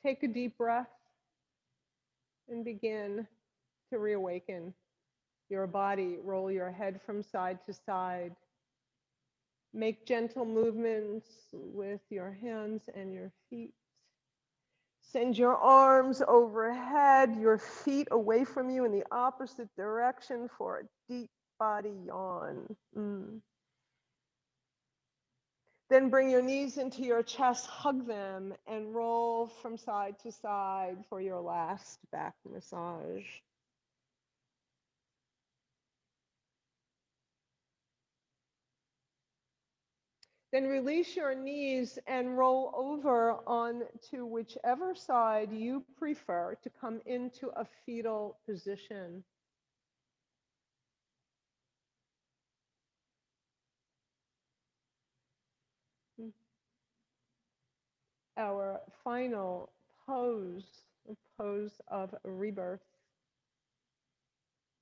Take a deep breath and begin to reawaken your body. Roll your head from side to side. Make gentle movements with your hands and your feet. Send your arms overhead, your feet away from you in the opposite direction for a deep body yawn. Then bring your knees into your chest, hug them, and roll from side to side for your last back massage. Then release your knees and roll over onto whichever side you prefer to come into a fetal position. Our final pose, a pose of rebirth,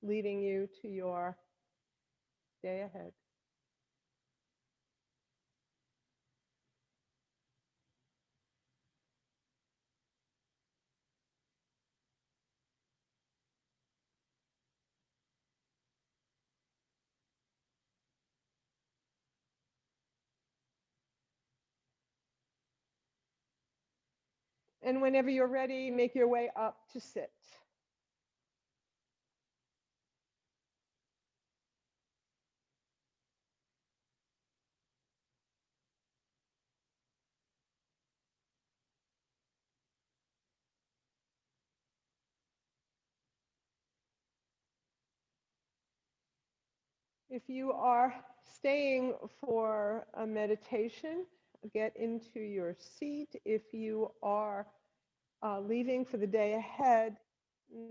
leading you to your day ahead. And whenever you're ready, make your way up to sit. If you are staying for a meditation, get into your seat. If you are leaving for the day ahead,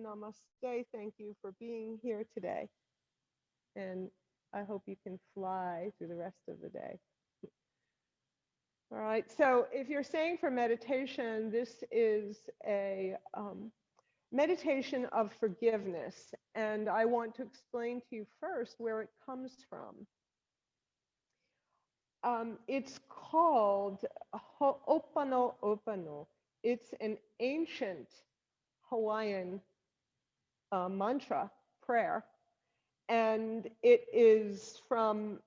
namaste. Thank you for being here today. And I hope you can fly through the rest of the day. All right, so if you're staying for meditation, this is a meditation of forgiveness. And I want to explain to you first where it comes from. It's called Ho'oponopono. It's an ancient Hawaiian mantra, prayer, and it is from,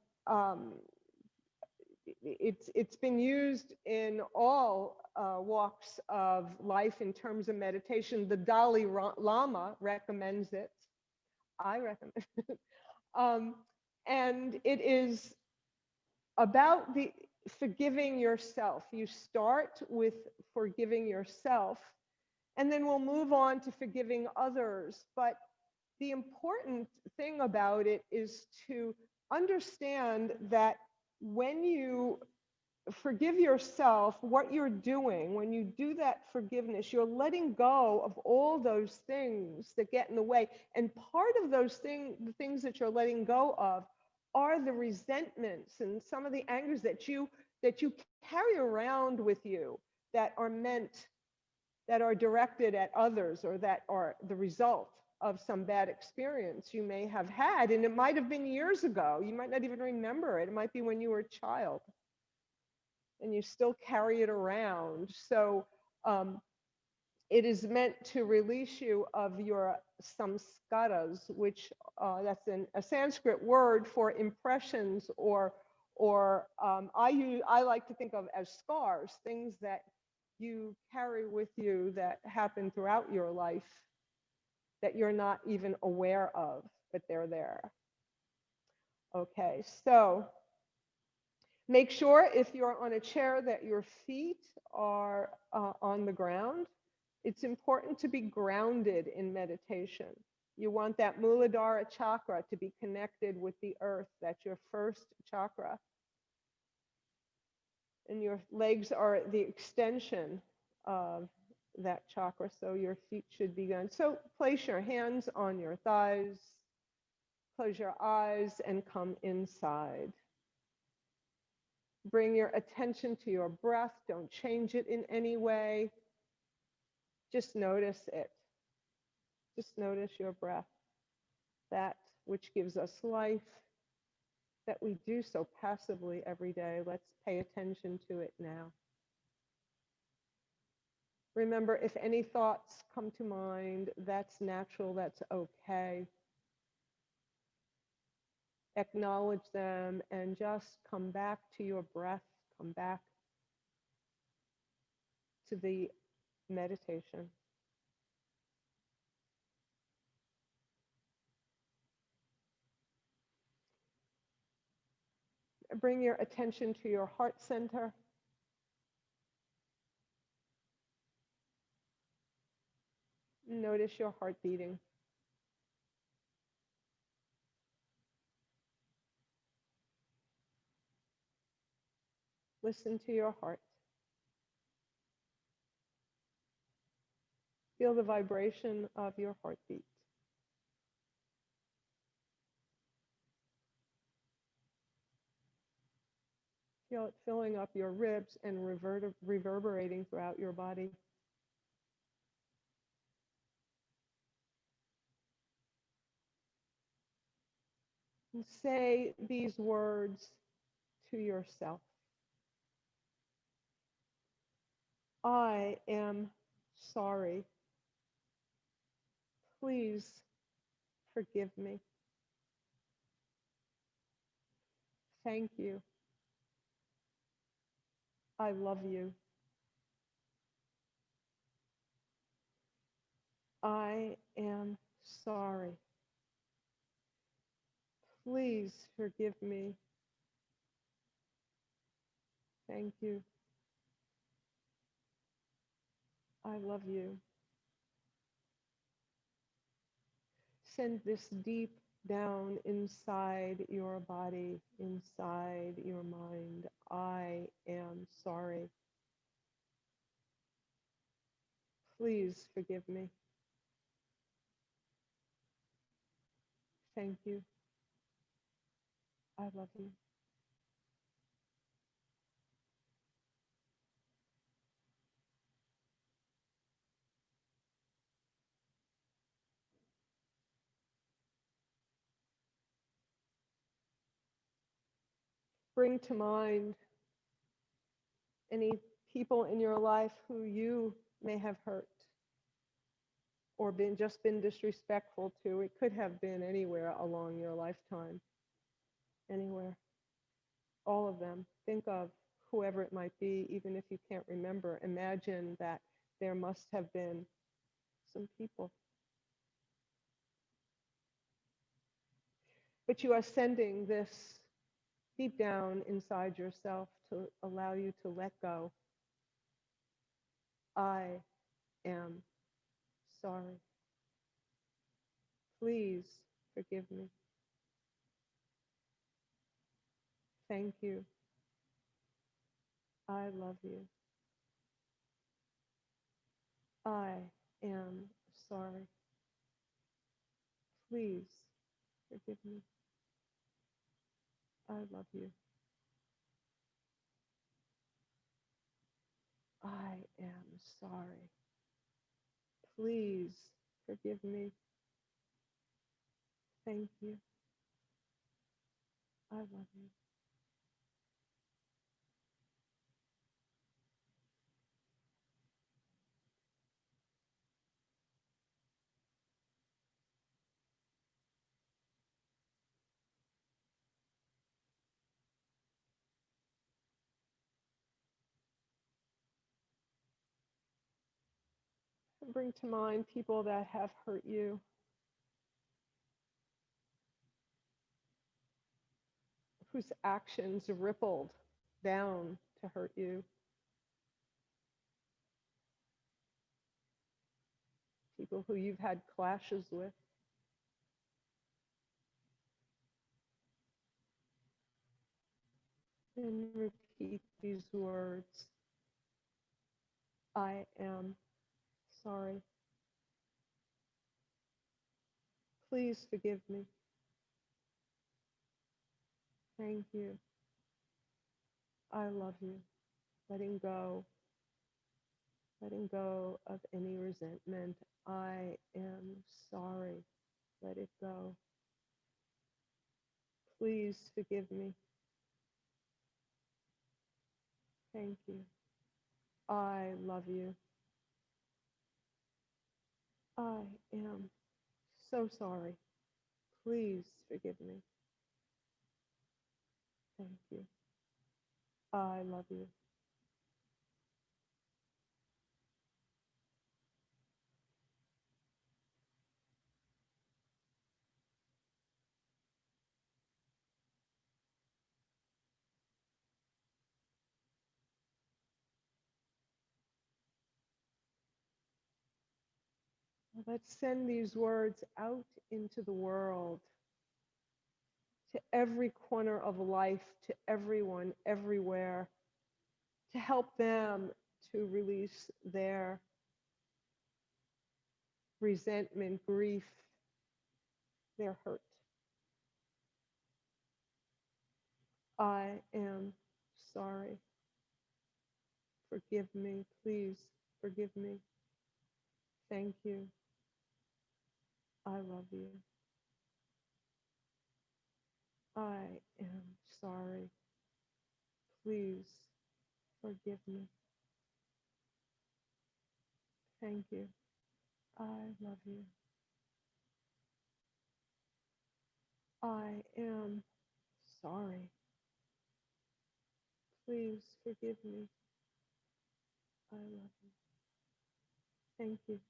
it's been used in all walks of life in terms of meditation. The Dalai Lama recommends it. I recommend it. And it is about the forgiving yourself. You start with forgiving yourself, and then we'll move on to forgiving others. But the important thing about it is to understand that when you forgive yourself, what you're doing, when you do that forgiveness, you're letting go of all those things that get in the way. And part of those things, the things that you're letting go of, are the resentments and some of the angers that you carry around with you, that are meant, that are directed at others, or that are the result of some bad experience you may have had. And it might have been years ago. You might not even remember it. It might be when you were a child and you still carry it around. So it is meant to release you of your samskaras, which that's a Sanskrit word for impressions, or I like to think of as scars, things that you carry with you that happen throughout your life that you're not even aware of, but they're there. Okay, so make sure if you're on a chair that your feet are on the ground. It's important to be grounded in meditation. You want that Muladhara chakra to be connected with the earth. That's your first chakra. And your legs are the extension of that chakra, so your feet should be going. So place your hands on your thighs, close your eyes, and come inside. Bring your attention to your breath. Don't change it in any way. Just notice it. Just notice your breath, that which gives us life, that we do so passively every day. Let's pay attention to it now. Remember, if any thoughts come to mind, that's natural, that's okay. Acknowledge them and just come back to your breath, come back to the meditation. Bring your attention to your heart center. Notice your heart beating. Listen to your heart. Feel the vibration of your heartbeat. Feel it filling up your ribs and reverberating throughout your body. And say these words to yourself. I am sorry. Please forgive me. Thank you. I love you. I am sorry. Please forgive me. Thank you. I love you. Send this deep down inside your body, inside your mind. I am sorry. Please forgive me. Thank you. I love you. Bring to mind any people in your life who you may have hurt or been disrespectful to. It could have been anywhere along your lifetime. Anywhere. All of them. Think of whoever it might be, even if you can't remember. Imagine that there must have been some people. But you are sending this deep down inside yourself to allow you to let go. I am sorry. Please forgive me. Thank you. I love you. I am sorry. Please forgive me. I love you. I am sorry. Please forgive me. Thank you. I love you. Bring to mind people that have hurt you, whose actions rippled down to hurt you. People who you've had clashes with. And repeat these words. I am sorry. Please forgive me. Thank you. I love you. Letting go of any resentment. I am sorry. Let it go. Please forgive me. Thank you. I love you. I am so sorry. Please forgive me. Thank you. I love you. Let's send these words out into the world, to every corner of life, to everyone, everywhere, to help them to release their resentment, grief, their hurt. I am sorry. Forgive me. Please forgive me. Thank you. I love you. I am sorry. Please forgive me. Thank you. I love you. I am sorry. Please forgive me. I love you. Thank you.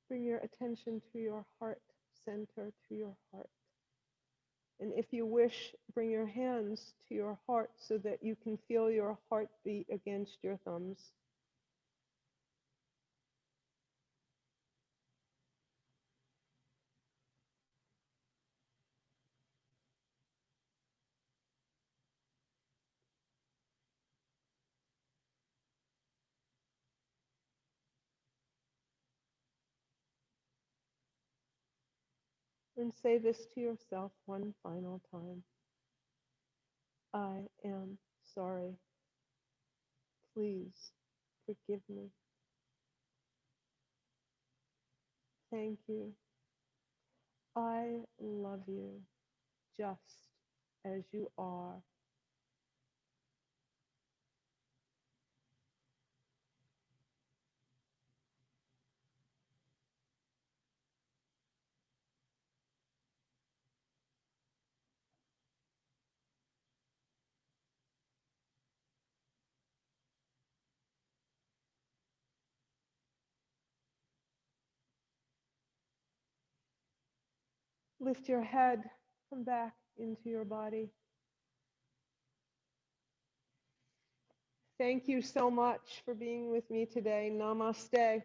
Bring your attention to your heart center, to your heart. And if you wish, bring your hands to your heart so that you can feel your heartbeat against your thumbs. And say this to yourself one final time. I am sorry. Please forgive me. Thank you. I love you just as you are. Lift your head, come back into your body. Thank you so much for being with me today. Namaste.